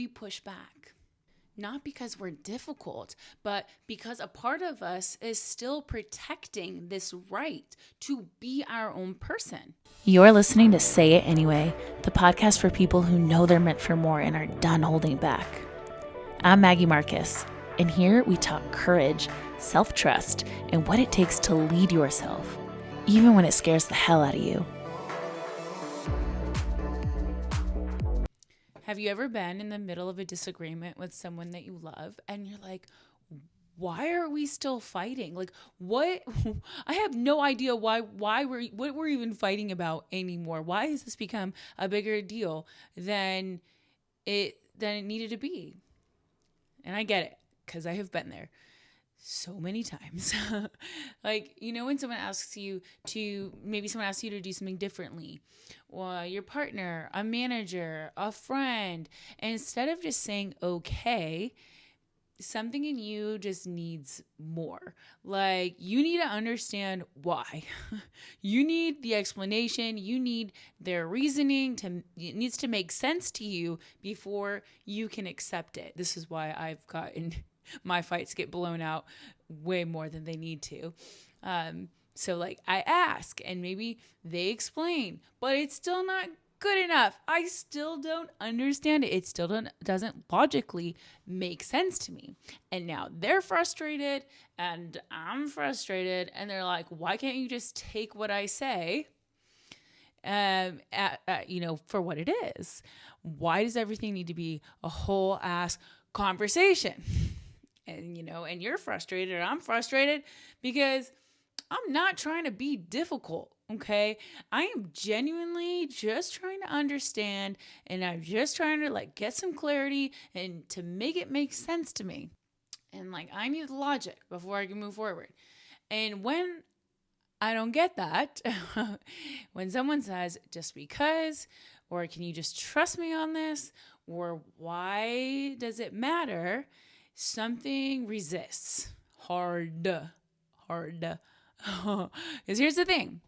We push back. Not because we're difficult, but because a part of us is still protecting this right to be our own person. You're listening to Say It Anyway, the podcast for people who know they're meant for more and are done holding back. I'm Maggie Marcus, and here we talk courage, self-trust, and what it takes to lead yourself, even when it scares the hell out of you. Have you ever been in the middle of a disagreement with someone that you love and you're like, why are we still fighting? Like, what? I have no idea what we're even fighting about anymore. Why has this become a bigger deal than it needed to be? And I get it, because I have been there so many times. Like, when someone asks you to do something differently, or your partner, a manager, a friend, and instead of just saying okay, something in you just needs more. Like, you need to understand why. You need the explanation. You need their reasoning. It needs to make sense to you before you can accept it. This is why I've gotten my fights get blown out way more than they need to. So like, I ask and maybe they explain, but it's still not good enough. I still don't understand it. It still doesn't logically make sense to me. And now they're frustrated and I'm frustrated, and they're like, why can't you just take what I say for what it is? Why does everything need to be a whole ass conversation? And you're frustrated, or I'm frustrated because I'm not trying to be difficult, okay? I am genuinely just trying to understand, and I'm just trying to get some clarity and to make it make sense to me. And I need logic before I can move forward. And when I don't get that, when someone says, just because, or can you just trust me on this, or why does it matter? Something resists hard. Because here's the thing.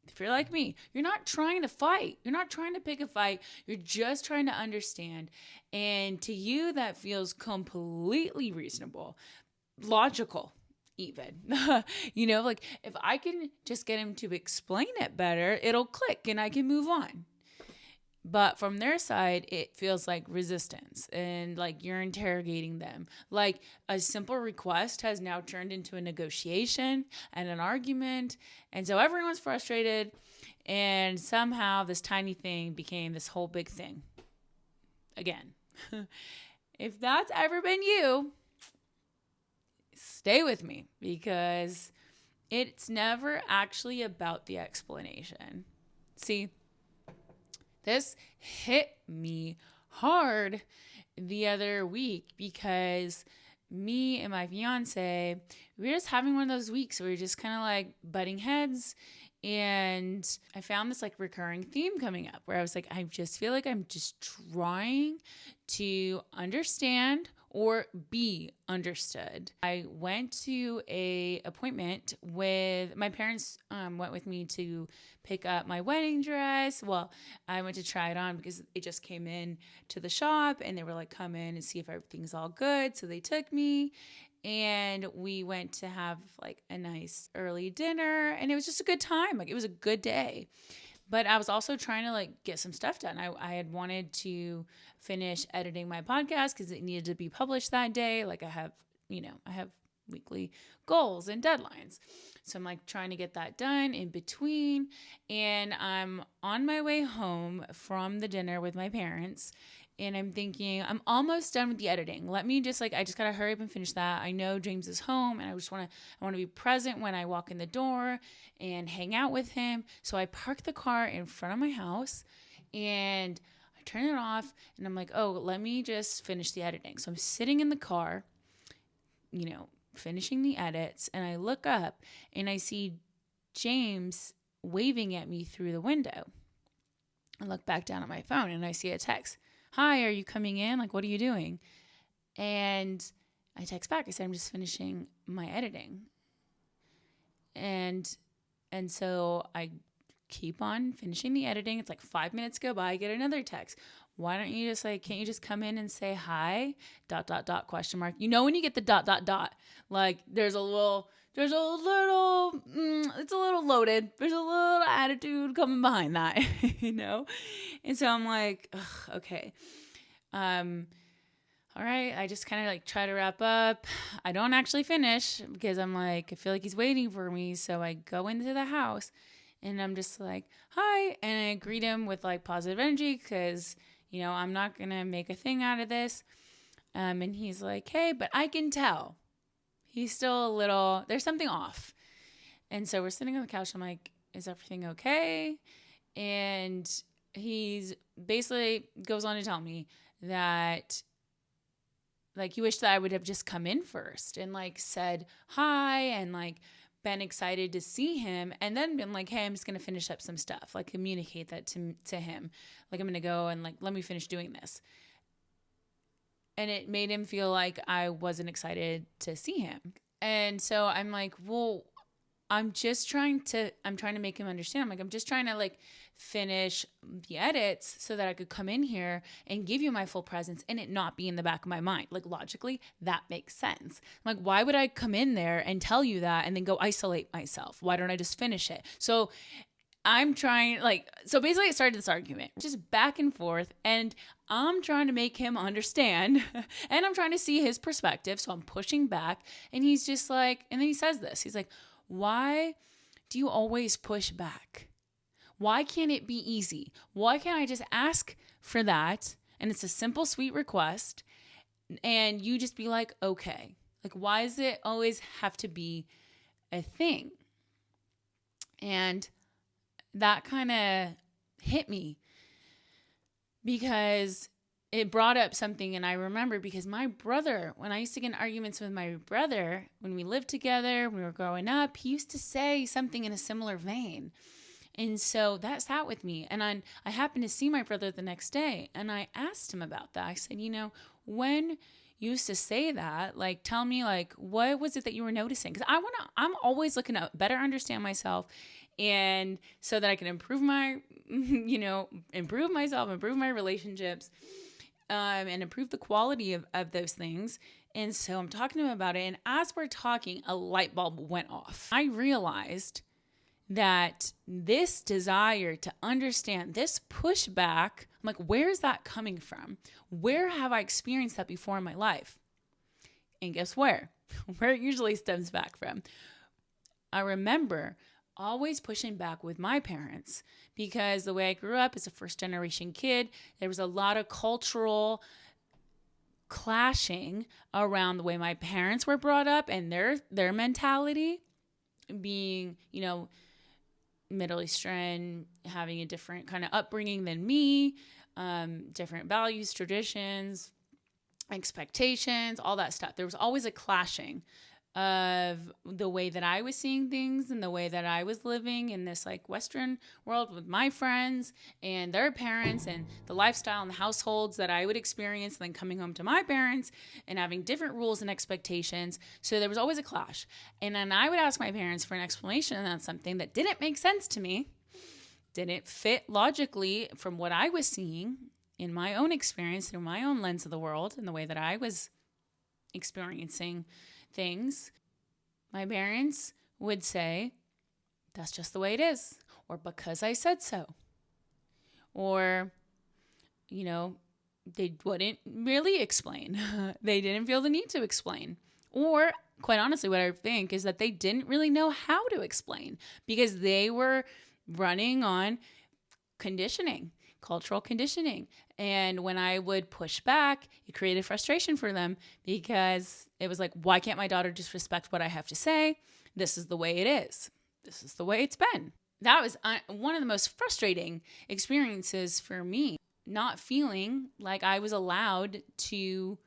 If you're like me, you're not trying to fight. You're not trying to pick a fight. You're just trying to understand. And to you, that feels completely reasonable, logical even. If I can just get him to explain it better, it'll click and I can move on. But from their side, it feels like resistance and like you're interrogating them. Like a simple request has now turned into a negotiation and an argument. And so everyone's frustrated. And somehow this tiny thing became this whole big thing. Again, if that's ever been you, stay with me, because it's never actually about the explanation. See, this hit me hard the other week because me and my fiance, we were just having one of those weeks where we were just kind of like butting heads. And I found this recurring theme coming up where I was like, I just feel like I'm just trying to understand or be understood. I went to a appointment with my parents. Went with me to pick up my wedding dress. Well, I went to try it on because it just came in to the shop, and they were like, come in and see if everything's all good. So they took me, and we went to have a nice early dinner, and it was just a good time. It was a good day. But I was also trying to get some stuff done. I had wanted to finish editing my podcast because it needed to be published that day. I have weekly goals and deadlines. So I'm trying to get that done in between. And I'm on my way home from the dinner with my parents. And I'm thinking, I'm almost done with the editing. Let me just I just got to hurry up and finish that. I know James is home, and I want to be present when I walk in the door and hang out with him. So I park the car in front of my house and I turn it off, and I'm like, oh, let me just finish the editing. So I'm sitting in the car, finishing the edits, and I look up and I see James waving at me through the window. I look back down at my phone and I see a text. Hi, are you coming in? What are you doing? And I text back. I said, I'm just finishing my editing. And so I keep on finishing the editing. It's 5 minutes go by. I get another text. why don't you just like, can't you just come in and say hi? ... question mark. You know, when you get the ... like there's a little, it's a little loaded. There's a little attitude coming behind that, you know? And so I'm like, ugh, okay. All right. I just kind of like try to wrap up. I don't actually finish because I'm like, I feel like he's waiting for me. So I go into the house and I'm just like, hi. And I greet him with like positive energy because, you know, I'm not going to make a thing out of this. And he's like, hey, but I can tell he's still a little, there's something off. And so we're sitting on the couch. I'm like, is everything okay? And he's basically goes on to tell me that like he wished that I would have just come in first and like said hi and like been excited to see him and then been like, hey, I'm just going to finish up some stuff, like communicate that to him. Like I'm going to go and like, let me finish doing this. And it made him feel like I wasn't excited to see him. And so I'm like, well, I'm trying to make him understand. I'm like, I'm just trying to like finish the edits so that I could come in here and give you my full presence and it not be in the back of my mind. Like logically, that makes sense. I'm like, why would I come in there and tell you that and then go isolate myself? Why don't I just finish it? So I'm trying so basically it started this argument, just back and forth, and I'm trying to make him understand and I'm trying to see his perspective. So I'm pushing back and he's just like, and then he says this, he's like, why do you always push back? Why can't it be easy? Why can't I just ask for that? And it's a simple, sweet request. And you just be like, okay. Like, why does it always have to be a thing? And that kind of hit me because it brought up something. And I remember because my brother, when I used to get in arguments with my brother, when we lived together, when we were growing up, he used to say something in a similar vein. And so that sat with me. And I happened to see my brother the next day and I asked him about that. I said, you know, when you used to say that, like, tell me, like, what was it that you were noticing? Because I'm always looking to better understand myself. And so that I can improve improve myself, improve my relationships, and improve the quality of those things. And so I'm talking to him about it. And as we're talking, a light bulb went off. I realized that this desire to understand, this pushback, I'm like, where is that coming from? Where have I experienced that before in my life? And guess where? Where it usually stems back from. I remember always pushing back with my parents because the way I grew up as a first generation kid, there was a lot of cultural clashing around the way my parents were brought up and their mentality being, you know, Middle Eastern, having a different kind of upbringing than me, different values, traditions, expectations, all that stuff. There was always a clashing of the way that I was seeing things and the way that I was living in this like Western world with my friends and their parents and the lifestyle and the households that I would experience, and then coming home to my parents and having different rules and expectations. So there was always a clash. And then I would ask my parents for an explanation on something that didn't make sense to me, didn't fit logically from what I was seeing in my own experience through my own lens of the world and the way that I was experiencing things. My parents would say, that's just the way it is, or because I said so, or, you know, they wouldn't really explain. They didn't feel the need to explain. Or quite honestly, what I think is that they didn't really know how to explain because they were running on conditioning, cultural conditioning. And when I would push back, it created frustration for them because it was like, why can't my daughter just respect what I have to say? This is the way it is. This is the way it's been. That was one of the most frustrating experiences for me, not feeling like I was allowed to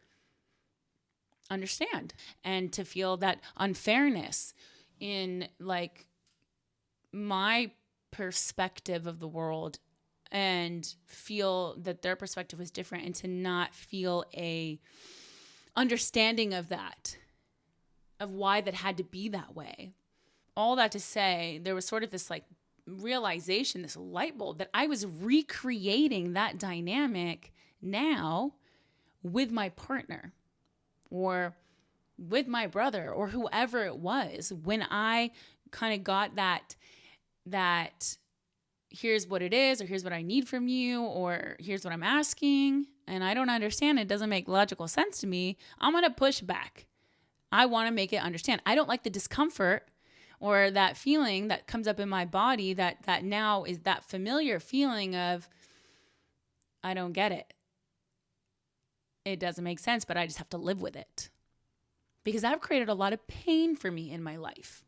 understand and to feel that unfairness in like my perspective of the world and feel that their perspective was different and to not feel a understanding of that, of why that had to be that way. All that to say, there was sort of this like realization, this light bulb that I was recreating that dynamic now with my partner or with my brother or whoever it was, when I kind of got that here's what it is, or here's what I need from you, or here's what I'm asking, and I don't understand, it doesn't make logical sense to me, I'm going to push back. I want to make it understand. I don't like the discomfort or that feeling that comes up in my body that now is that familiar feeling of, I don't get it. It doesn't make sense, but I just have to live with it. Because that created a lot of pain for me in my life,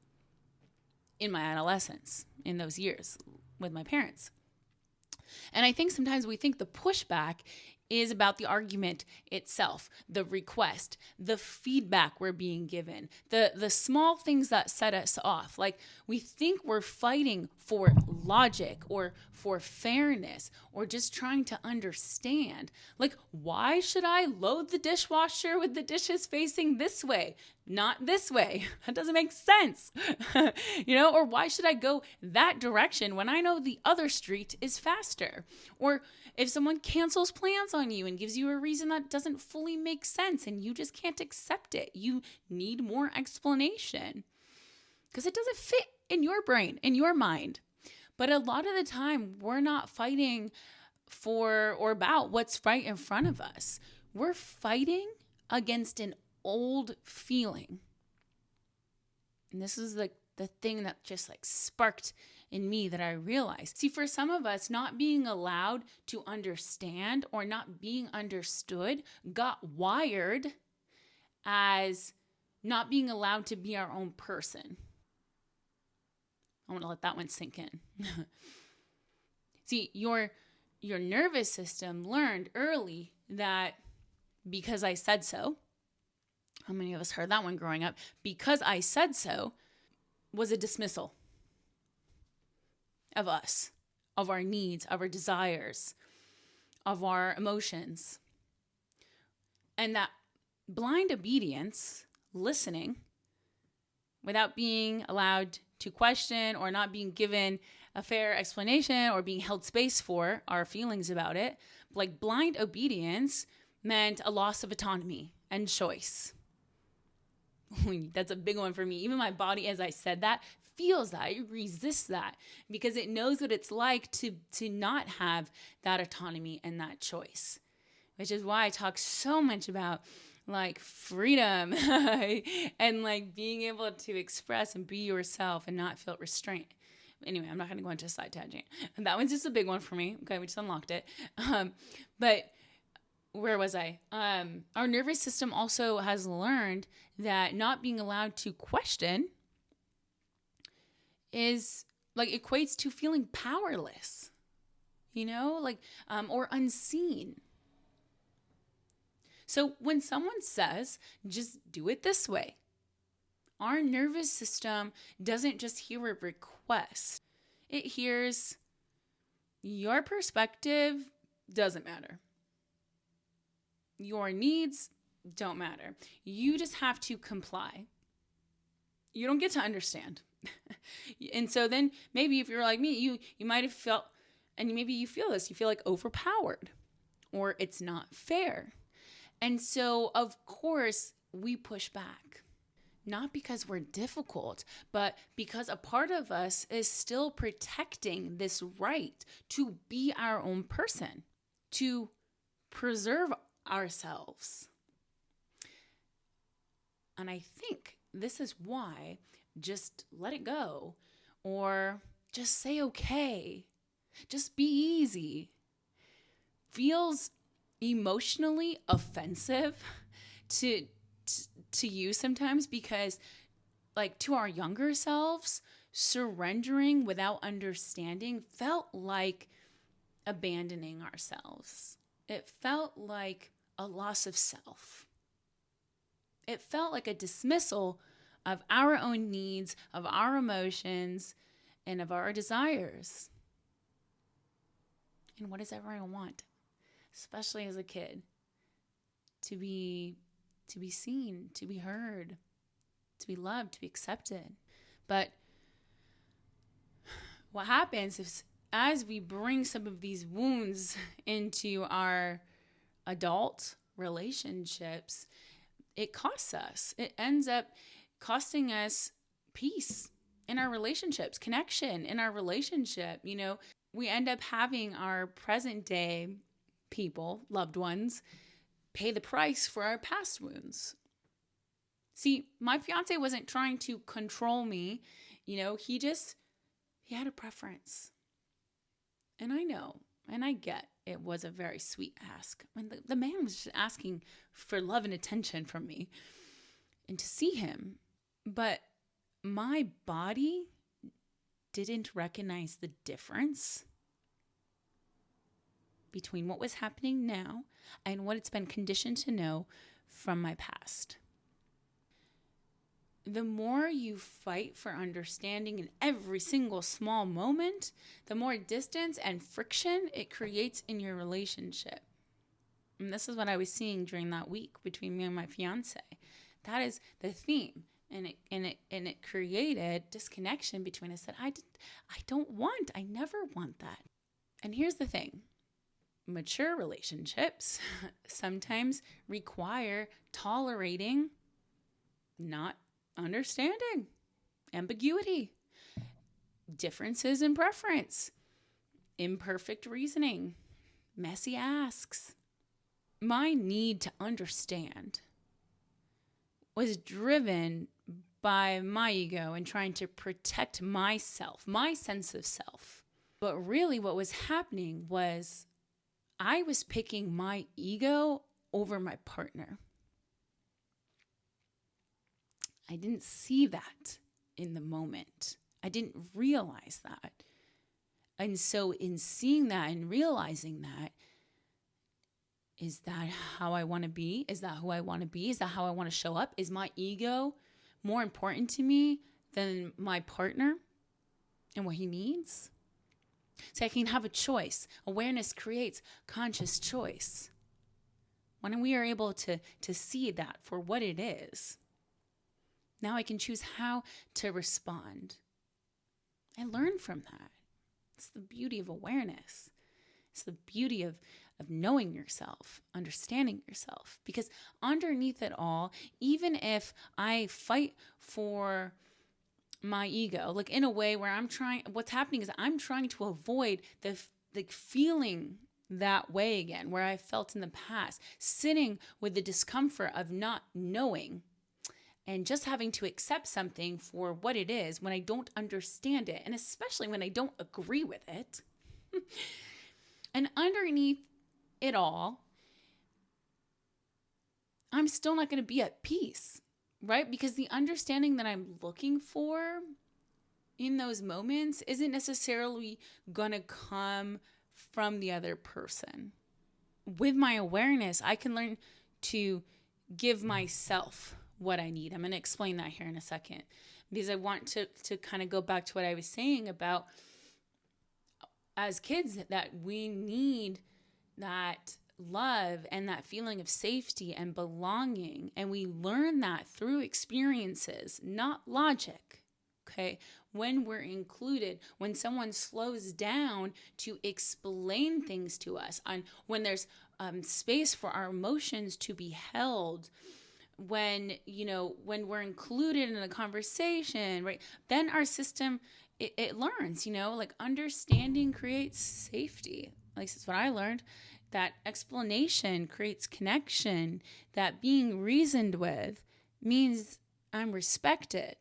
in my adolescence, in those years with my parents. And I think sometimes we think the pushback is about the argument itself, the request, the feedback we're being given, the small things that set us off. Like we think we're fighting for logic or for fairness or just trying to understand. Like, why should I load the dishwasher with the dishes facing this way, not this way? That doesn't make sense. Or why should I go that direction when I know the other street is faster? Or if someone cancels plans on you and gives you a reason that doesn't fully make sense and you just can't accept it, you need more explanation because it doesn't fit in your brain, in your mind. But a lot of the time, we're not fighting for or about what's right in front of us. We're fighting against an old feeling. And this is the thing that just sparked in me that I realized. See, for some of us, not being allowed to understand or not being understood got wired as not being allowed to be our own person. I want to let that one sink in. See, your nervous system learned early that because I said so, how many of us heard that one growing up? Because I said so was a dismissal of us, of our needs, of our desires, of our emotions. And that blind obedience, listening, without being allowed to question or not being given a fair explanation or being held space for our feelings about it, like blind obedience meant a loss of autonomy and choice. That's a big one for me. Even my body, as I said that, feels that. It resists that because it knows what it's like to not have that autonomy and that choice, which is why I talk so much about freedom and being able to express and be yourself and not feel restraint. Anyway, I'm not going to go into a side tangent. That one's just a big one for me. Okay, we just unlocked it. But where was I? Our nervous system also has learned that not being allowed to question is equates to feeling powerless, or unseen. So when someone says, just do it this way, our nervous system doesn't just hear a request. It hears, your perspective doesn't matter. Your needs don't matter. You just have to comply. You don't get to understand. And so then maybe if you're like me, you might have felt, and maybe you feel this, you feel overpowered or it's not fair. And so, of course, we push back. Not because we're difficult, but because a part of us is still protecting this right to be our own person, to preserve ourselves. And I think this is why just let it go or just say okay, just be easy feels emotionally offensive to you sometimes because to our younger selves, surrendering without understanding felt like abandoning ourselves. It felt like a loss of self. It felt like a dismissal of our own needs, of our emotions, and of our desires. And what does everyone want? Especially as a kid, to be seen, to be heard, to be loved, to be accepted. But what happens is as we bring some of these wounds into our adult relationships, it costs us. It ends up costing us peace in our relationships, connection in our relationship. We end up having our present day people, loved ones, pay the price for our past wounds. See, my fiance wasn't trying to control me. He had a preference. And I know, and I get it was a very sweet ask. The man was just asking for love and attention from me and to see him. But my body didn't recognize the difference between what was happening now and what it's been conditioned to know from my past. The more you fight for understanding in every single small moment, the more distance and friction it creates in your relationship. And this is what I was seeing during that week between me and my fiance. That is the theme. And it created disconnection between us that I never want that. And here's the thing. Mature relationships sometimes require tolerating not understanding, ambiguity, differences in preference, imperfect reasoning, messy asks. My need to understand was driven by my ego and trying to protect myself, my sense of self. But really what was happening was I was picking my ego over my partner. I didn't see that in the moment. I didn't realize that. And so in seeing that and realizing that, is that how I want to be? Is that who I want to be? Is that how I want to show up? Is my ego more important to me than my partner and what he needs? So I can have a choice. Awareness creates conscious choice. When we are able to see that for what it is, now I can choose how to respond. I learn from that. It's the beauty of awareness. It's the beauty of knowing yourself, understanding yourself. Because underneath it all, even if I fight for my ego, like in a way where what's happening is I'm trying to avoid the feeling that way again, where I felt in the past, sitting with the discomfort of not knowing and just having to accept something for what it is when I don't understand it, and especially when I don't agree with it. And underneath it all, I'm still not going to be at peace, right? Because the understanding that I'm looking for in those moments isn't necessarily going to come from the other person. With my awareness, I can learn to give myself what I need. I'm going to explain that here in a second, because I want to kind of go back to what I was saying about as kids, that we need that love and that feeling of safety and belonging. And we learn that through experiences, not logic. Okay. When we're included, when someone slows down to explain things to us, and when there's space for our emotions to be held, when we're included in a conversation, right? Then our system, it learns, like understanding creates safety. At least that's what I learned. That explanation creates connection. That being reasoned with means I'm respected,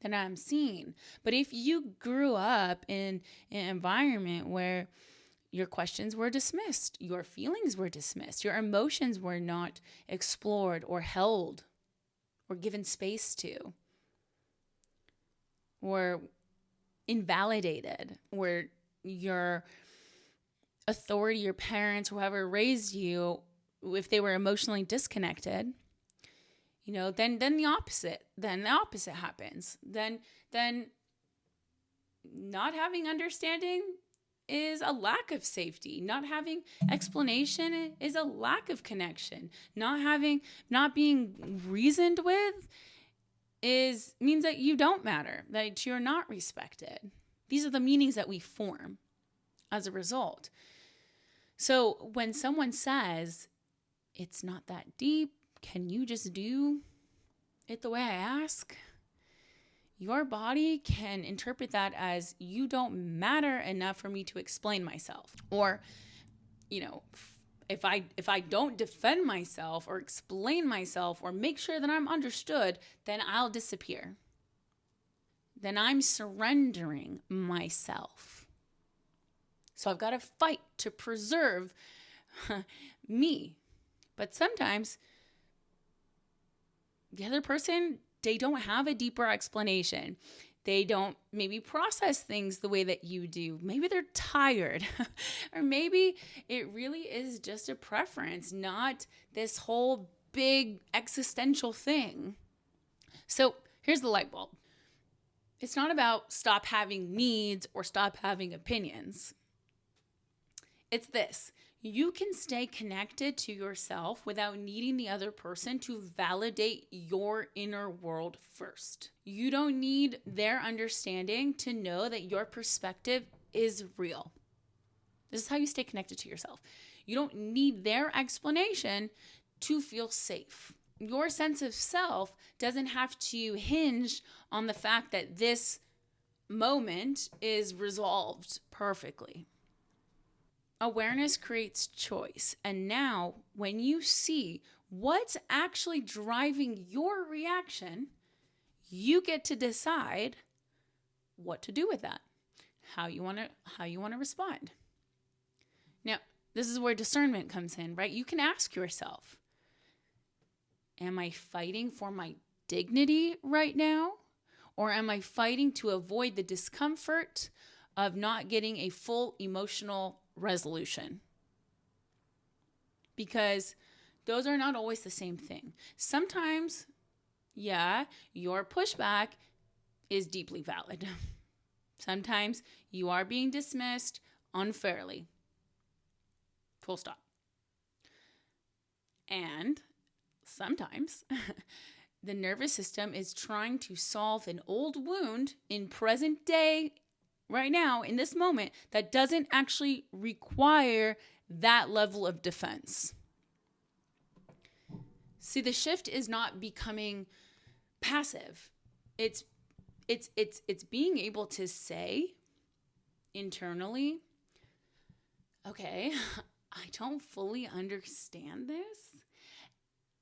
that I'm seen. But if you grew up in an environment where your questions were dismissed, your feelings were dismissed, your emotions were not explored or held or given space to, or invalidated, where your authority, your parents, whoever raised you, if they were emotionally disconnected, then the opposite happens. Then not having understanding is a lack of safety. Not having explanation is a lack of connection. Not being reasoned with means that you don't matter, that you're not respected. These are the meanings that we form as a result. So when someone says, it's not that deep, can you just do it the way I ask? Your body can interpret that as, you don't matter enough for me to explain myself. Or, if I don't defend myself or explain myself or make sure that I'm understood, then I'll disappear. Then I'm surrendering myself. So I've got to fight to preserve me. But sometimes the other person, they don't have a deeper explanation. They don't maybe process things the way that you do. Maybe they're tired. Or maybe it really is just a preference, not this whole big existential thing. So here's the light bulb. It's not about stop having needs or stop having opinions. It's this. You can stay connected to yourself without needing the other person to validate your inner world first. You don't need their understanding to know that your perspective is real. This is how you stay connected to yourself. You don't need their explanation to feel safe. Your sense of self doesn't have to hinge on the fact that this moment is resolved perfectly. Awareness creates choice. And now, when you see what's actually driving your reaction, you get to decide what to do with that, how you want to respond. Now, this is where discernment comes in, right? You can ask yourself, am I fighting for my dignity right now? Or am I fighting to avoid the discomfort of not getting a full emotional resolution? Because those are not always the same thing. Sometimes, your pushback is deeply valid. Sometimes you are being dismissed unfairly. Full stop. And sometimes the nervous system is trying to solve an old wound in present day, right now, in this moment, that doesn't actually require that level of defense. See, the shift is not becoming passive. It's being able to say internally, okay, I don't fully understand this,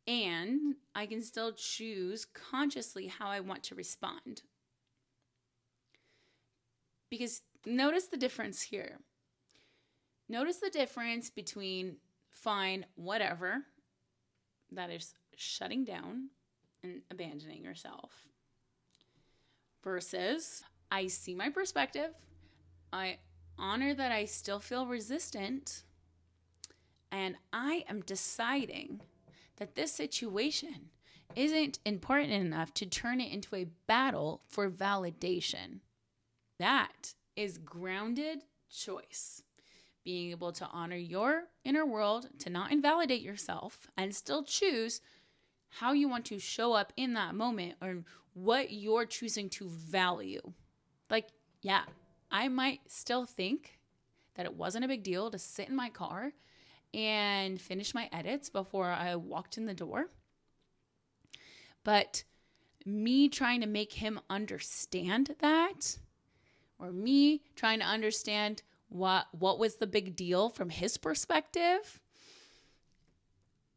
and I can still choose consciously how I want to respond. Because notice the difference here. Notice the difference between fine, whatever, that is shutting down and abandoning yourself, versus I see my perspective, I honor that I still feel resistant, and I am deciding that this situation isn't important enough to turn it into a battle for validation. That is grounded choice. Being able to honor your inner world, to not invalidate yourself, and still choose how you want to show up in that moment or what you're choosing to value. Like, I might still think that it wasn't a big deal to sit in my car and finish my edits before I walked in the door. But me trying to make him understand that, or me trying to understand what was the big deal from his perspective,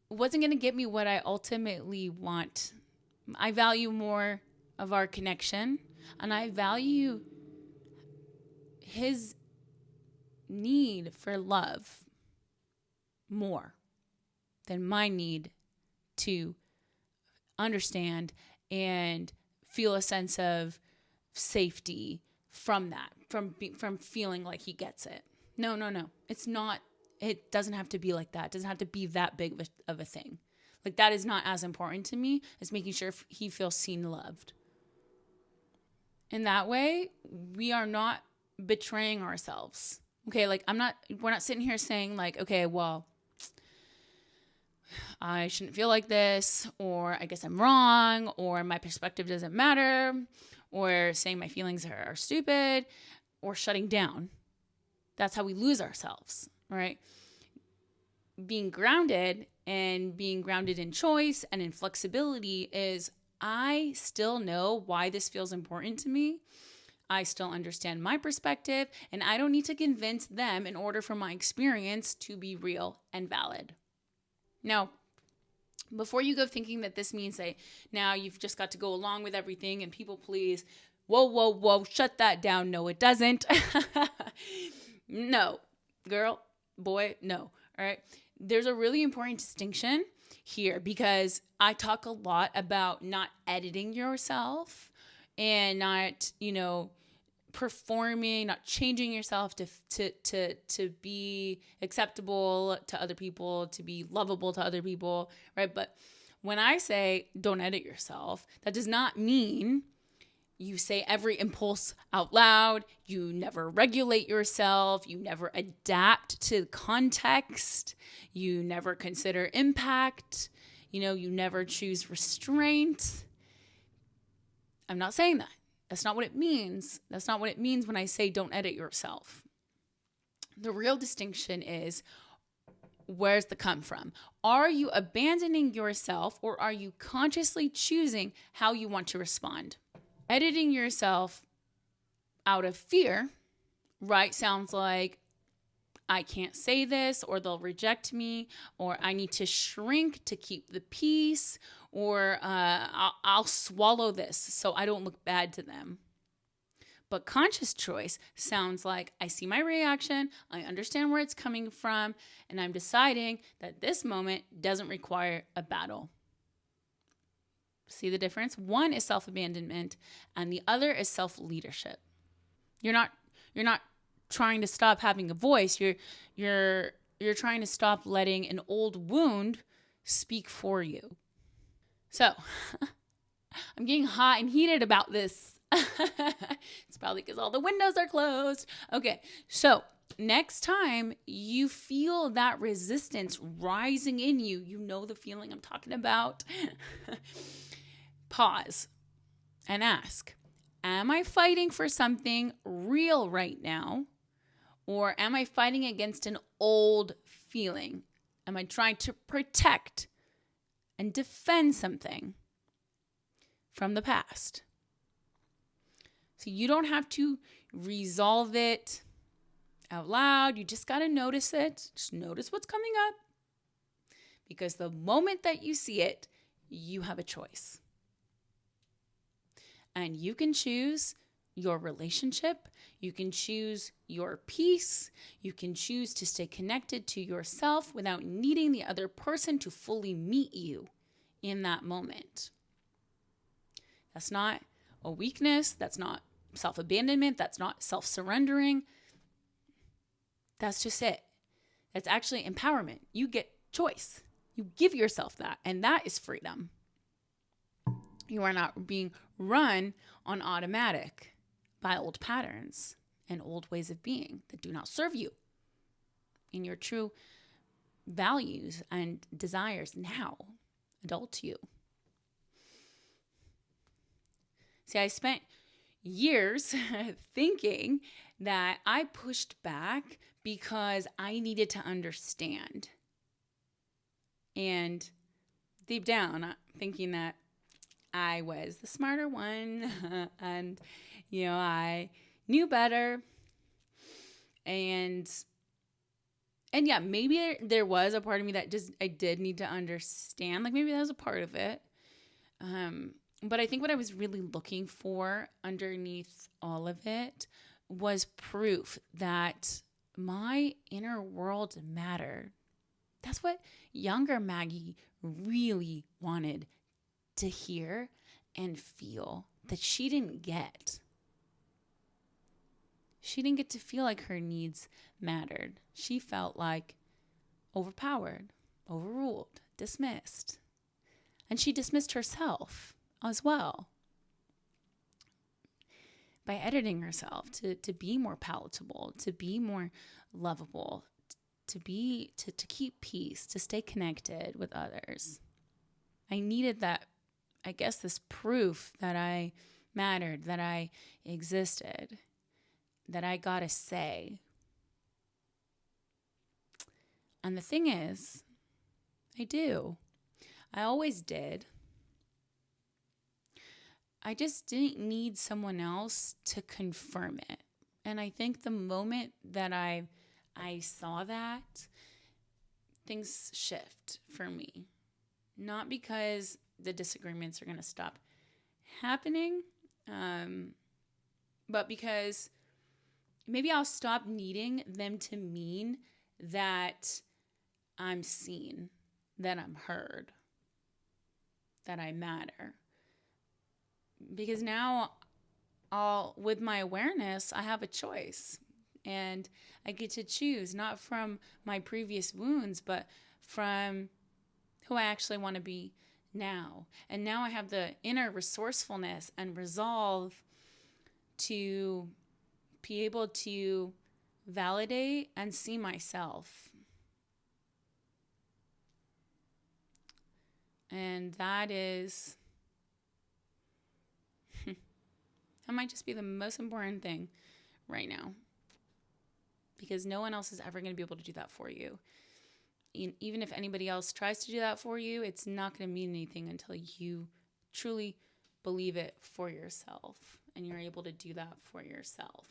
wasn't going to get me what I ultimately want. I value more of our connection, and I value his need for love more than my need to understand and feel a sense of safety from that, from feeling like he gets it. No. It's not. It doesn't have to be like that. It doesn't have to be that big of a thing. Like, that is not as important to me as making sure he feels seen, loved. In that way, we are not betraying ourselves. Okay, like we're not sitting here saying like, okay, well, I shouldn't feel like this, or I guess I'm wrong, or my perspective doesn't matter, or saying my feelings are stupid, or shutting down. That's how we lose ourselves, right? being grounded and being grounded in choice and in flexibility is I still know why this feels important to me. I still understand my perspective, and I don't need to convince them in order for my experience to be real and valid. Now, before you go thinking that this means that now you've just got to go along with everything and people please, whoa, shut that down. No, it doesn't. No, girl, boy, no. All right. There's a really important distinction here because I talk a lot about not editing yourself and not, performing, not changing yourself to be acceptable to other people, to be lovable to other people, right? But when I say don't edit yourself, that does not mean you say every impulse out loud, you never regulate yourself, you never adapt to context, you never consider impact, you never choose restraint. I'm not saying that. That's not what it means. That's not what it means when I say don't edit yourself. The real distinction is, where's the come from? Are you abandoning yourself or are you consciously choosing how you want to respond? Editing yourself out of fear, right, sounds like I can't say this or they'll reject me or I need to shrink to keep the peace or I'll swallow this so I don't look bad to them. But conscious choice sounds like I see my reaction, I understand where it's coming from, and I'm deciding that this moment doesn't require a battle. See the difference? One is self-abandonment and the other is self-leadership. You're not trying to stop having a voice. You're trying to stop letting an old wound speak for you. So, I'm getting hot and heated about this. It's probably because all the windows are closed. Okay, so next time you feel that resistance rising in you, you know the feeling I'm talking about. Pause and ask, am I fighting for something real right now? Or am I fighting against an old feeling? Am I trying to protect and defend something from the past? So you don't have to resolve it out loud. You just got to notice it. Just notice what's coming up. Because the moment that you see it, you have a choice. And you can choose your relationship. You can choose your peace. You can choose to stay connected to yourself without needing the other person to fully meet you in that moment. That's not a weakness. That's not self-abandonment. That's not self-surrendering. That's just it. That's actually empowerment. You get choice. You give yourself that, and that is freedom. You are not being run on automatic by old patterns and old ways of being that do not serve you in your true values and desires now, adult you. See, I spent years thinking that I pushed back because I needed to understand. And deep down, thinking that I was the smarter one and, I knew better. And yeah, maybe there was a part of me that just, I did need to understand. Like maybe that was a part of it. But I think what I was really looking for underneath all of it was proof that my inner world mattered. That's what younger Maggie really wanted to hear and feel that she didn't get. She didn't get to feel like her needs mattered. She felt like overpowered, overruled, dismissed. And she dismissed herself as well by editing herself to be more palatable, to be more lovable, to keep peace, to stay connected with others. I needed that, I guess, this proof that I mattered, that I existed, that I got a say. And the thing is, I do. I always did. I just didn't need someone else to confirm it. And I think the moment that I saw that, things shift for me. Not because the disagreements are going to stop happening, but because maybe I'll stop needing them to mean that I'm seen, that I'm heard, that I matter. Because now, with my awareness, I have a choice. And I get to choose, not from my previous wounds, but from who I actually want to be now. And now I have the inner resourcefulness and resolve to be able to validate and see myself. And that might just be the most important thing right now. Because no one else is ever going to be able to do that for you. Even if anybody else tries to do that for you, it's not going to mean anything until you truly believe it for yourself and you're able to do that for yourself.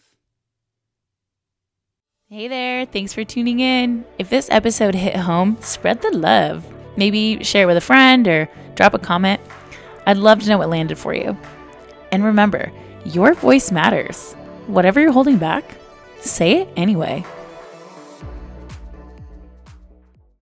Hey there, thanks for tuning in. If this episode hit home, spread the love. Maybe share it with a friend or drop a comment. I'd love to know what landed for you. And remember, your voice matters. Whatever you're holding back, say it anyway.